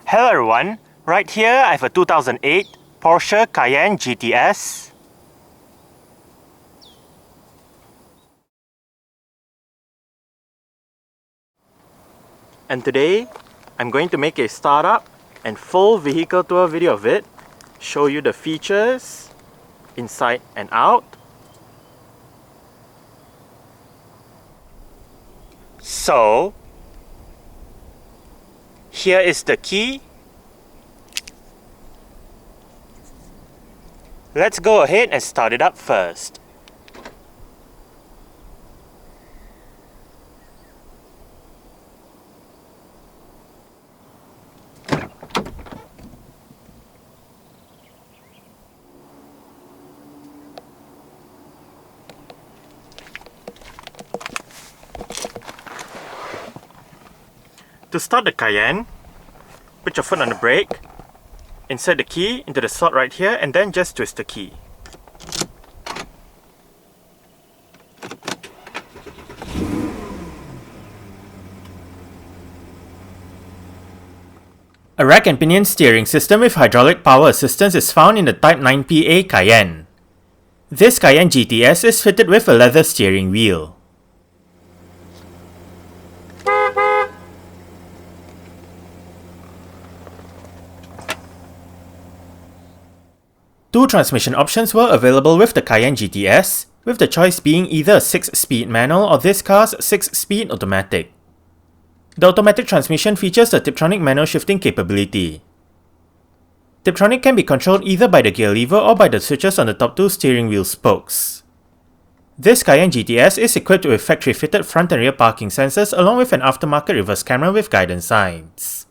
Hello everyone, right here I have a 2008 Porsche Cayenne GTS. And today, I'm going to make a startup and full vehicle tour video of it, show you the features, inside and out. So, here is the key. Let's go ahead and start it up first. To start the Cayenne, put your foot on the brake, insert the key into the slot right here, and then just twist the key. A rack and pinion steering system with hydraulic power assistance is found in the Type 9PA Cayenne. This Cayenne GTS is fitted with a leather steering wheel. Two transmission options were available with the Cayenne GTS, with the choice being either a 6-speed manual or this car's 6-speed automatic. The automatic transmission features the Tiptronic manual shifting capability. Tiptronic can be controlled either by the gear lever or by the switches on the top two steering wheel spokes. This Cayenne GTS is equipped with factory-fitted front and rear parking sensors along with an aftermarket reverse camera with guidance signs.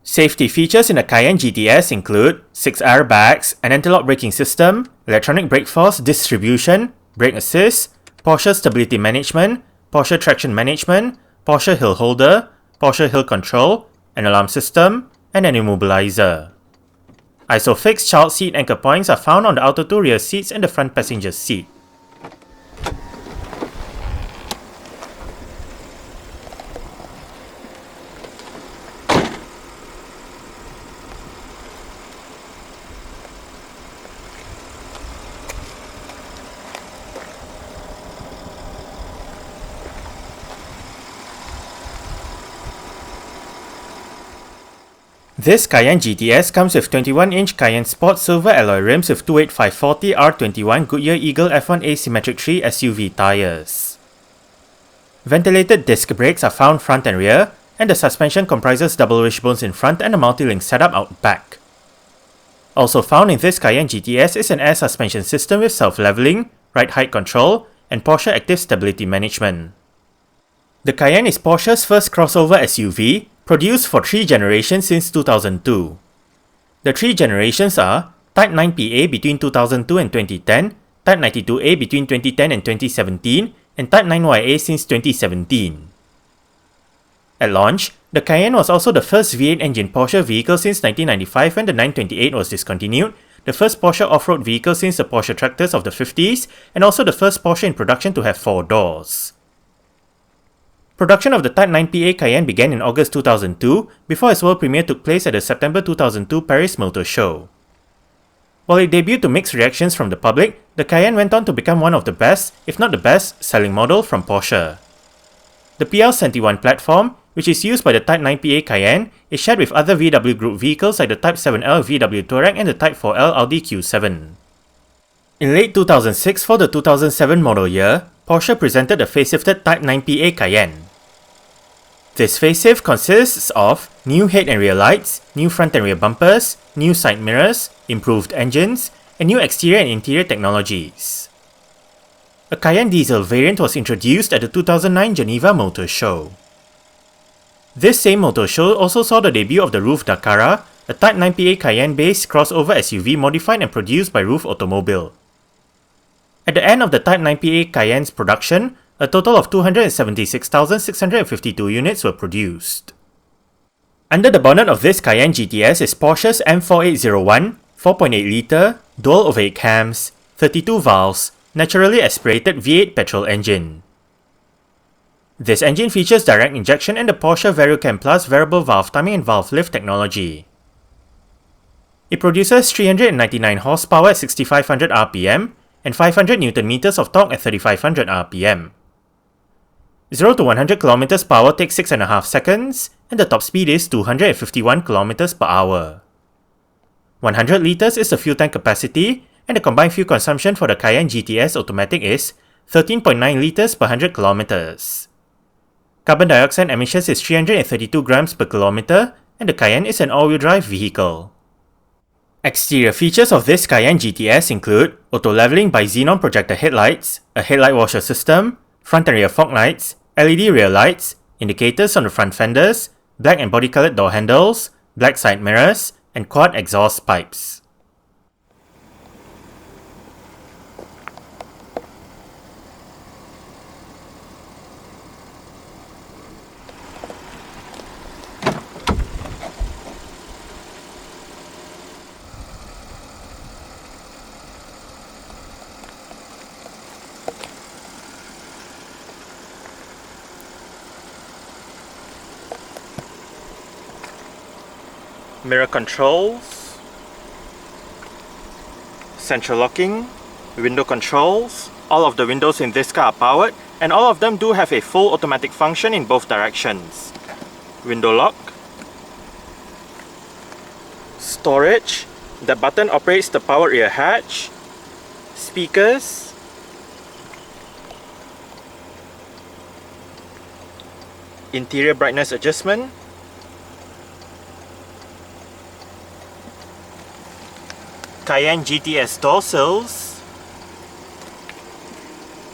Safety features in the Cayenne GTS include 6 airbags, an anti-lock braking system, electronic brake force distribution, brake assist, Porsche stability management, Porsche traction management, Porsche hill holder, Porsche hill control, an alarm system, and an immobilizer. ISOFIX child seat anchor points are found on the outer two rear seats and the front passenger seat. This Cayenne GTS comes with 21-inch Cayenne Sport silver alloy rims with 285/40 R21 Goodyear Eagle F1 asymmetric 3 SUV tyres. Ventilated disc brakes are found front and rear, and the suspension comprises double wishbones in front and a multi-link setup out back. Also found in this Cayenne GTS is an air suspension system with self-leveling, ride height control, and Porsche active stability management. The Cayenne is Porsche's first crossover SUV, produced for 3 generations since 2002. The 3 generations are Type 9PA between 2002 and 2010, Type 92A between 2010 and 2017, and Type 9YA since 2017. At launch, the Cayenne was also the first V8 engine Porsche vehicle since 1995 when the 928 was discontinued, the first Porsche off-road vehicle since the Porsche tractors of the 50s, and also the first Porsche in production to have 4 doors. Production of the Type 9PA Cayenne began in August 2002, before its world premiere took place at the September 2002 Paris Motor Show. While it debuted to mixed reactions from the public, the Cayenne went on to become one of the best, if not the best, selling model from Porsche. The PL71 platform, which is used by the Type 9PA Cayenne, is shared with other VW Group vehicles like the Type 7L VW Touareg and the Type 4L Audi Q7. In late 2006 for the 2007 model year, Porsche presented the facelifted Type 9PA Cayenne. This facelift consists of new head and rear lights, new front and rear bumpers, new side mirrors, improved engines, and new exterior and interior technologies. A Cayenne diesel variant was introduced at the 2009 Geneva Motor Show. This same motor show also saw the debut of the Roof Dakara, a Type 9PA Cayenne-based crossover SUV modified and produced by Roof Automobile. At the end of the Type 9PA Cayenne's production, a total of 276,652 units were produced. Under the bonnet of this Cayenne GTS is Porsche's M4801, 4.8-litre, dual ovate cams, 32 valves, naturally aspirated V8 petrol engine. This engine features direct injection and the Porsche VarioCam Plus variable valve timing and valve lift technology. It produces 399 horsepower at 6500 rpm and 500 Nm of torque at 3500 rpm. 0 to 100 km per hour takes 6.5 seconds, and the top speed is 251 km per hour. 100 litres is the fuel tank capacity, and the combined fuel consumption for the Cayenne GTS automatic is 13.9 litres per 100 km. Carbon dioxide emissions is 332 grams per kilometre, and the Cayenne is an all-wheel drive vehicle. Exterior features of this Cayenne GTS include auto-leveling by xenon projector headlights, a headlight washer system, front and rear fog lights, LED rear lights, indicators on the front fenders, black and body-coloured door handles, black side mirrors, and quad exhaust pipes. Mirror controls, central locking, window controls. All of the windows in this car are powered, and all of them do have a full automatic function in both directions. Window lock, storage, the button operates the power rear hatch, speakers, interior brightness adjustment, Cayenne GTS door sills,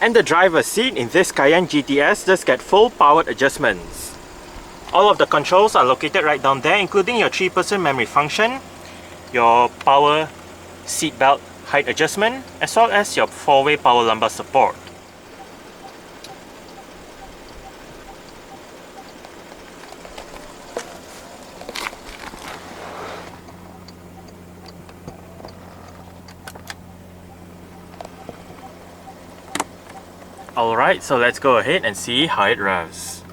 and the driver's seat in this Cayenne GTS does get full powered adjustments. All of the controls are located right down there, including your 3-person memory function, your power seat belt height adjustment, as well as your 4-way power lumbar support. Alright, so let's go ahead and see how it revs.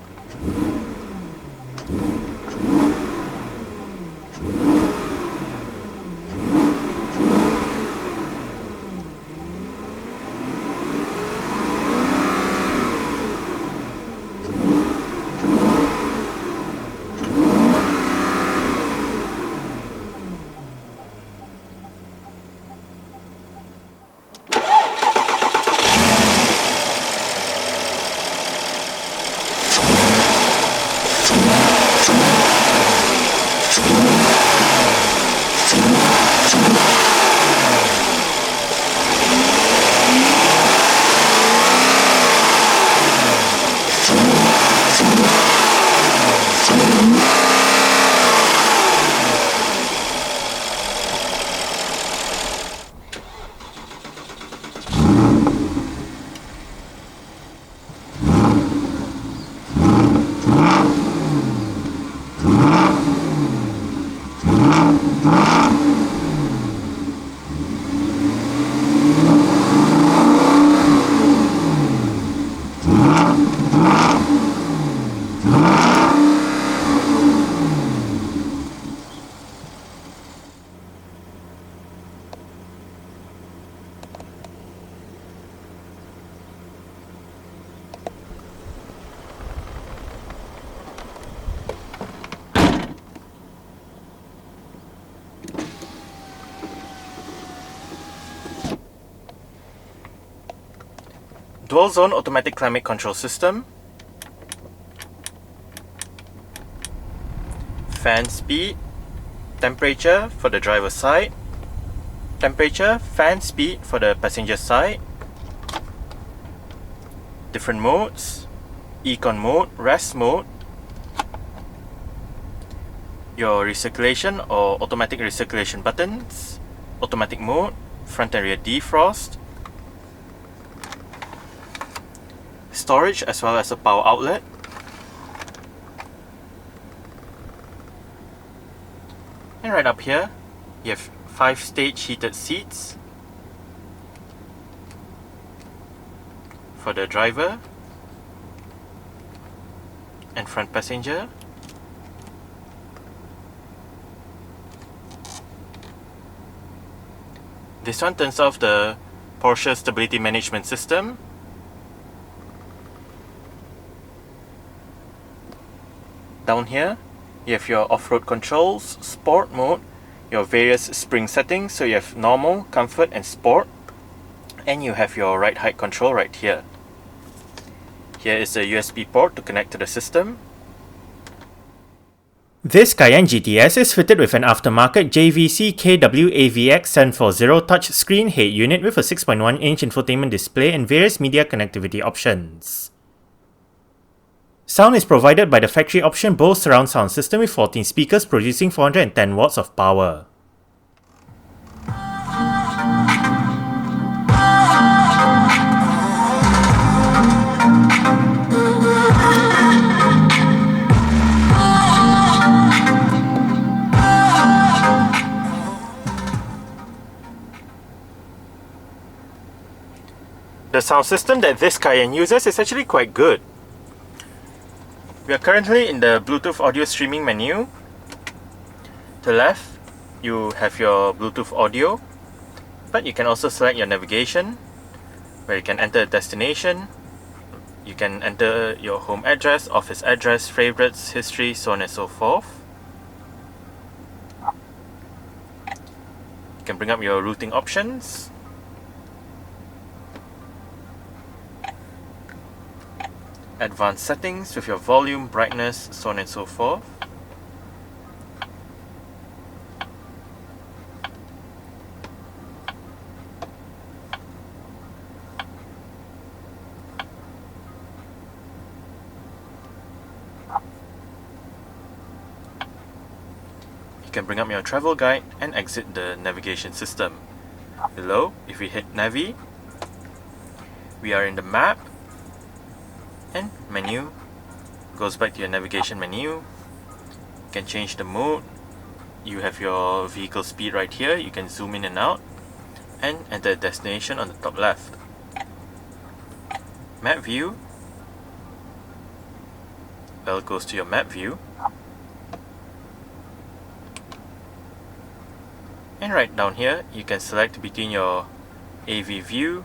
Dual zone automatic climate control system, fan speed, temperature for the driver's side, temperature, fan speed for the passenger side, different modes, econ mode, rest mode, your recirculation or automatic recirculation buttons, automatic mode, front and rear defrost, storage as well as a power outlet, and right up here you have 5-stage heated seats for the driver, and front passenger. This one turns off the Porsche Stability Management System. Down here, you have your off-road controls, sport mode, your various spring settings, so you have normal, comfort and sport, and you have your ride height control right here. Here is a USB port to connect to the system. This Cayenne GTS is fitted with an aftermarket JVC KW-AVX 740 touchscreen head unit with a 6.1-inch infotainment display and various media connectivity options. Sound is provided by the factory option Bose surround sound system with 14 speakers producing 410 watts of power. The sound system that this Cayenne uses is actually quite good. We are currently in the Bluetooth audio streaming menu. To the left, you have your Bluetooth audio, but you can also select your navigation, where you can enter a destination, you can enter your home address, office address, favorites, history, so on and so forth. You can bring up your routing options. Advanced settings with your volume, brightness, so on and so forth. You can bring up your travel guide and exit the navigation system. Below, if we hit Navi, we are in the map, and menu goes back to your navigation menu. You can change the mode. You have your vehicle speed right here. You can zoom in and out and enter a destination on the top left. Map view, well, it goes to your map view, and right down here you can select between your AV view,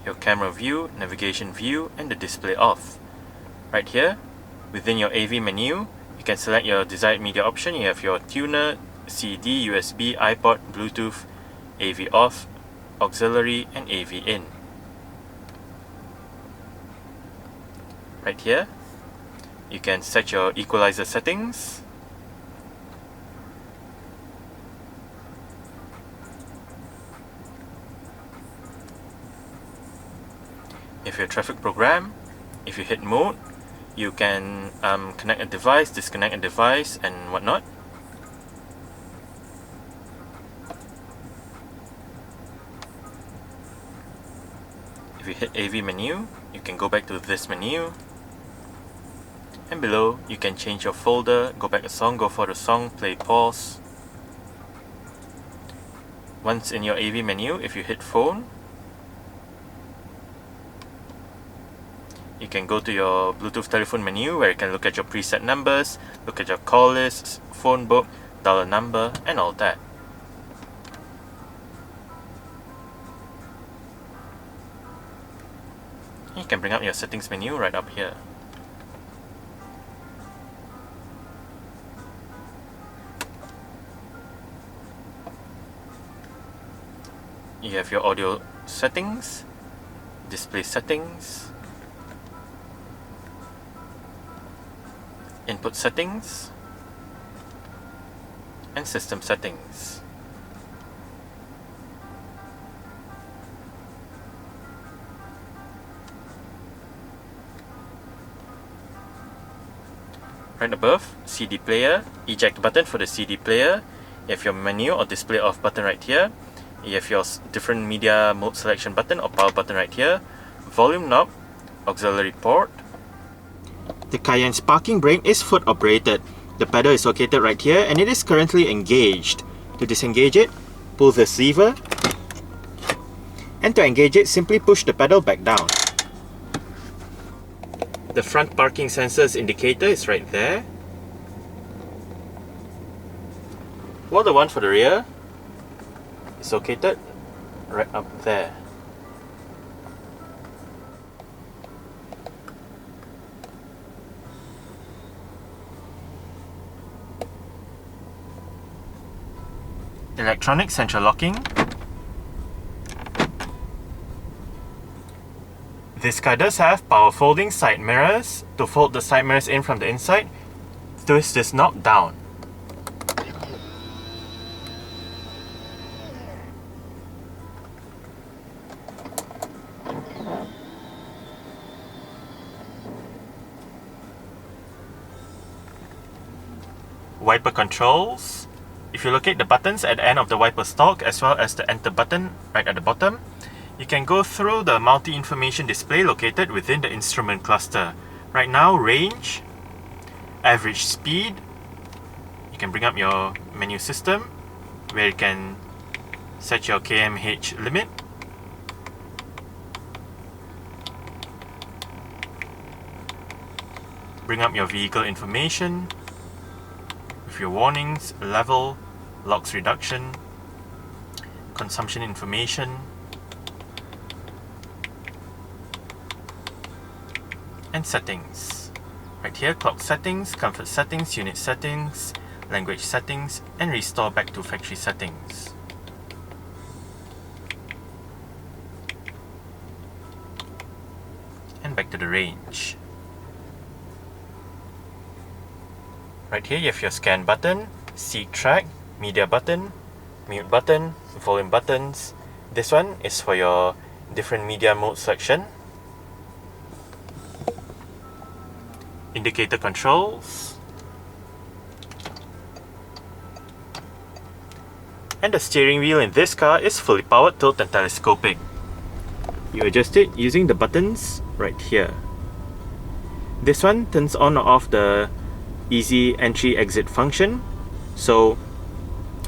your camera view, navigation view, and the display off. Right here, within your AV menu, you can select your desired media option. You have your tuner, CD, USB, iPod, Bluetooth, AV off, auxiliary, and AV in. Right here, you can set your equalizer settings. If your traffic program, if you hit mode, you can connect a device, disconnect a device, and whatnot. If you hit AV menu, you can go back to this menu. And below, you can change your folder, go back a song, go for the song, play, pause. Once in your AV menu, if you hit phone, you can go to your Bluetooth telephone menu where you can look at your preset numbers, look at your call lists, phone book, dial a number, and all that. You can bring up your settings menu right up here. You have your audio settings, display settings, input settings, and system settings. Right above, CD player, eject button for the CD player. You have your menu or display off button right here. You have your different media mode selection button or power button right here. Volume knob, auxiliary port. The Cayenne's parking brake is foot operated. The pedal is located right here and it is currently engaged. To disengage it, pull this lever, and to engage it, simply push the pedal back down. The front parking sensors indicator is right there, while the one for the rear is located right up there. Electronic central locking. This car does have power folding side mirrors. To fold the side mirrors in from the inside, twist this knob down. Wiper controls. If you locate the buttons at the end of the wiper stalk as well as the enter button right at the bottom, you can go through the multi-information display located within the instrument cluster. Right now, range, average speed. You can bring up your menu system where you can set your kmh limit. Bring up your vehicle information with your warnings, level, logs reduction, consumption information, and settings. Right here, clock settings, comfort settings, unit settings, language settings, and restore back to factory settings. And back to the range. Right here you have your scan button, seat track, media button, mute button, volume buttons. This one is for your different media mode selection. Indicator controls. And the steering wheel in this car is fully powered, tilt and telescopic. You adjust it using the buttons right here. This one turns on or off the easy entry exit function. So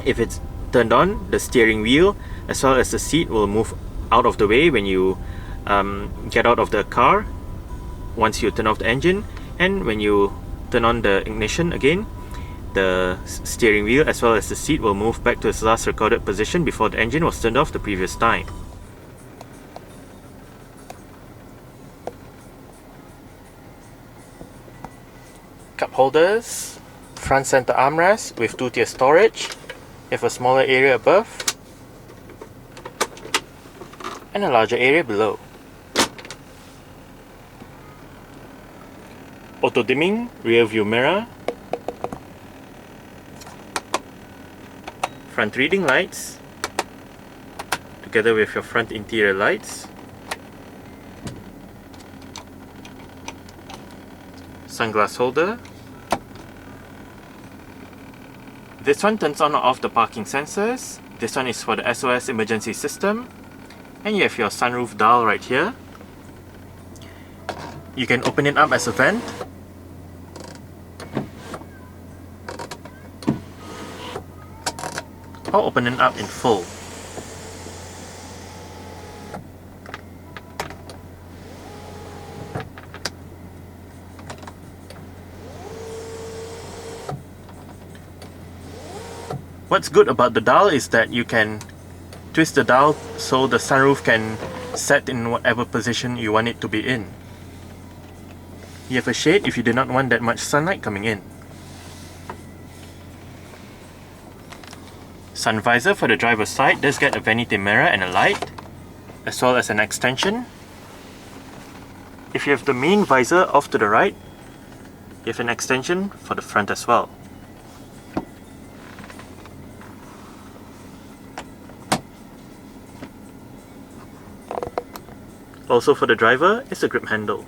if it's turned on, the steering wheel as well as the seat will move out of the way when you get out of the car once you turn off the engine, and when you turn on the ignition again, the steering wheel as well as the seat will move back to its last recorded position before the engine was turned off the previous time. Cup holders, front center armrest with 2-tier storage. You have a smaller area above and a larger area below. Auto dimming rear view mirror, front reading lights together with your front interior lights, sunglass holder. This one turns on or off the parking sensors. This one is for the SOS emergency system. And you have your sunroof dial right here. You can open it up as a vent, or open it up in full. What's good about the dial is that you can twist the dial so the sunroof can set in whatever position you want it to be in. You have a shade if you do not want that much sunlight coming in. Sun visor for the driver's side does get a vanity mirror and a light, as well as an extension. If you have the main visor off to the right, you have an extension for the front as well. Also for the driver is a grip handle.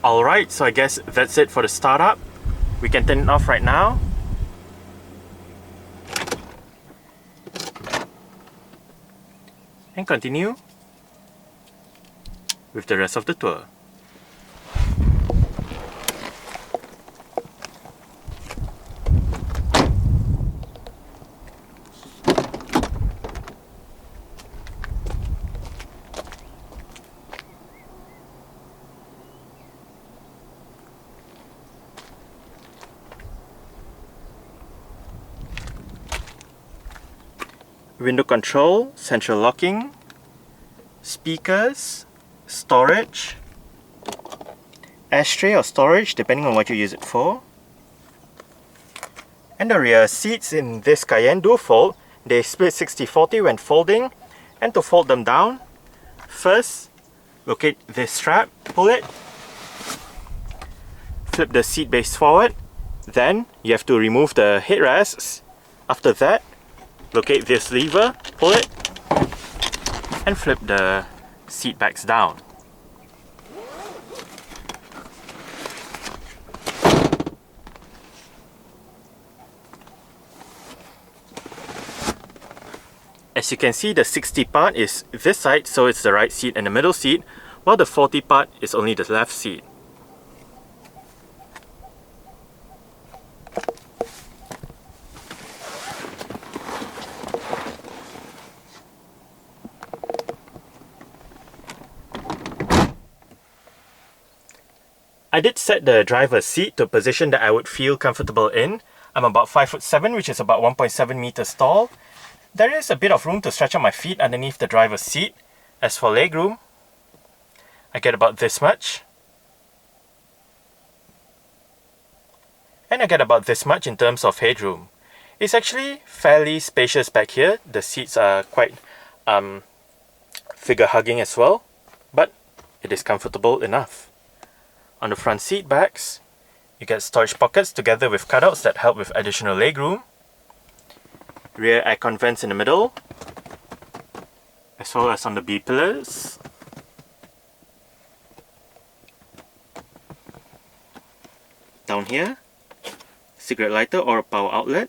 Alright, so I guess that's it for the startup. We can turn it off right now. And continue with the rest of the tour. Window control, central locking, speakers, storage, ashtray or storage depending on what you use it for. And the rear seats in this Cayenne do fold. They split 60-40 when folding. And to fold them down, first locate this strap, pull it, flip the seat base forward, then you have to remove the headrests. After that, locate this lever, pull it, and flip the seat backs down. As you can see, the 60 part is this side, so it's the right seat and the middle seat, while the 40 part is only the left seat. I did set the driver's seat to a position that I would feel comfortable in. I'm about 5'7", which is about 1.7 meters tall. There is a bit of room to stretch out my feet underneath the driver's seat. As for legroom, I get about this much. And I get about this much in terms of headroom. It's actually fairly spacious back here. The seats are quite figure-hugging as well, but it is comfortable enough. On the front seat backs, you get storage pockets together with cutouts that help with additional legroom. Rear aircon vents in the middle, as well as on the B-pillars. Down here, cigarette lighter or a power outlet,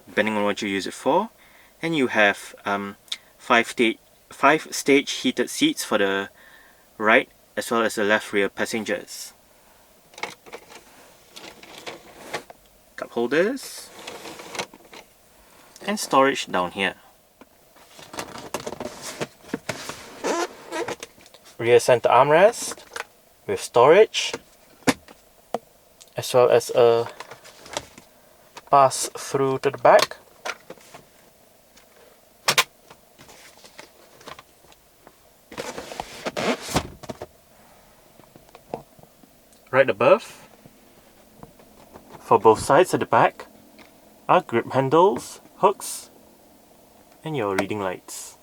depending on what you use it for. And you have 5-stage heated seats for the right as well as the left rear passengers. Cup holders and storage down here. Rear center armrest with storage as well as a pass through to the back. Right above, for both sides at the back, are grip handles, hooks, and your reading lights.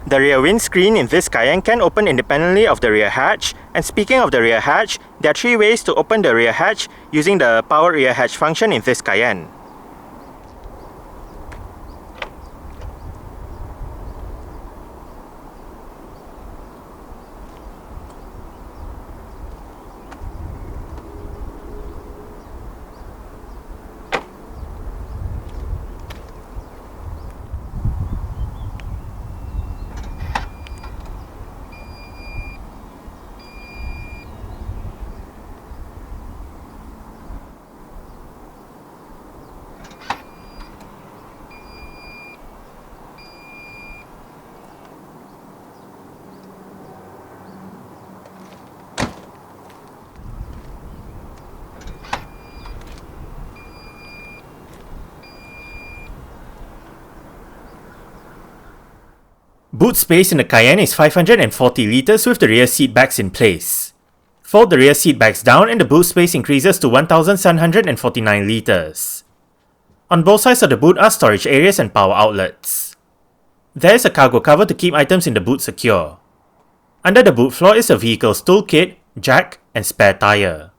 The rear windscreen in this Cayenne can open independently of the rear hatch. And speaking of the rear hatch, there are 3 ways to open the rear hatch using the power rear hatch function in this Cayenne. Boot space in the Cayenne is 540 litres with the rear seat backs in place. Fold the rear seat backs down and the boot space increases to 1749 litres. On both sides of the boot are storage areas and power outlets. There is a cargo cover to keep items in the boot secure. Under the boot floor is a vehicle's toolkit, jack, and spare tyre.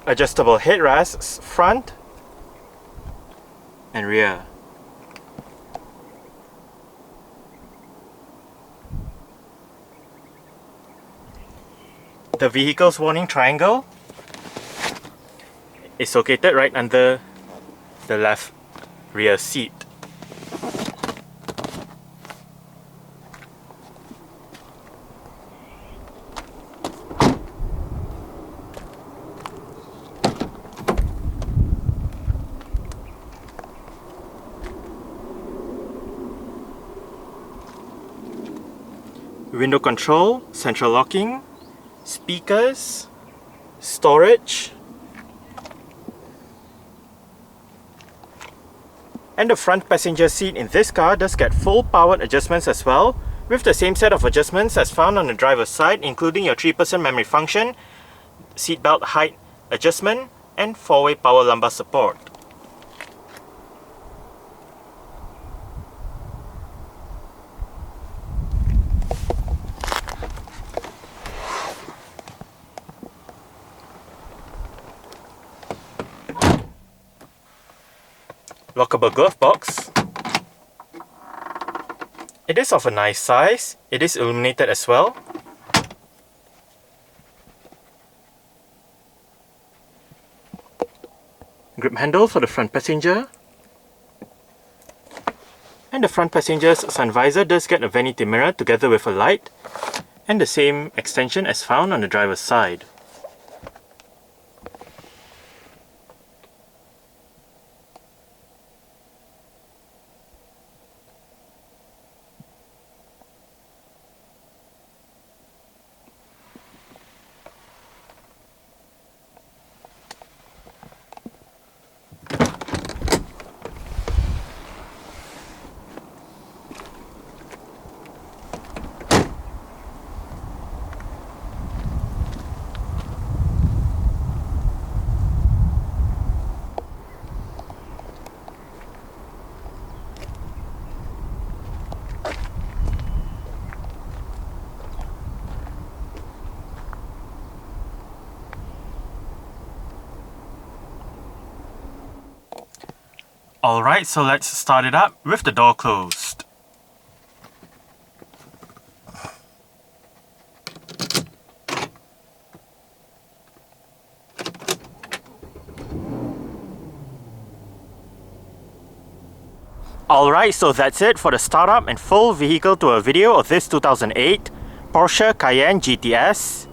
Adjustable headrests front and rear. The vehicle's warning triangle is located right under the left rear seat. Window control, central locking, speakers, storage, and the front passenger seat in this car does get full powered adjustments as well, with the same set of adjustments as found on the driver's side, including your 3-person memory function, seatbelt height adjustment, and 4-way power lumbar support. Lockable glove box. It is of a nice size. It is illuminated as well. Grip handle for the front passenger. And the front passenger's sun visor does get a vanity mirror together with a light, and the same extension as found on the driver's side. Alright, so let's start it up with the door closed. Alright, so that's it for the startup and full vehicle tour video of this 2008 Porsche Cayenne GTS.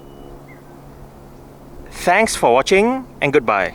Thanks for watching and goodbye.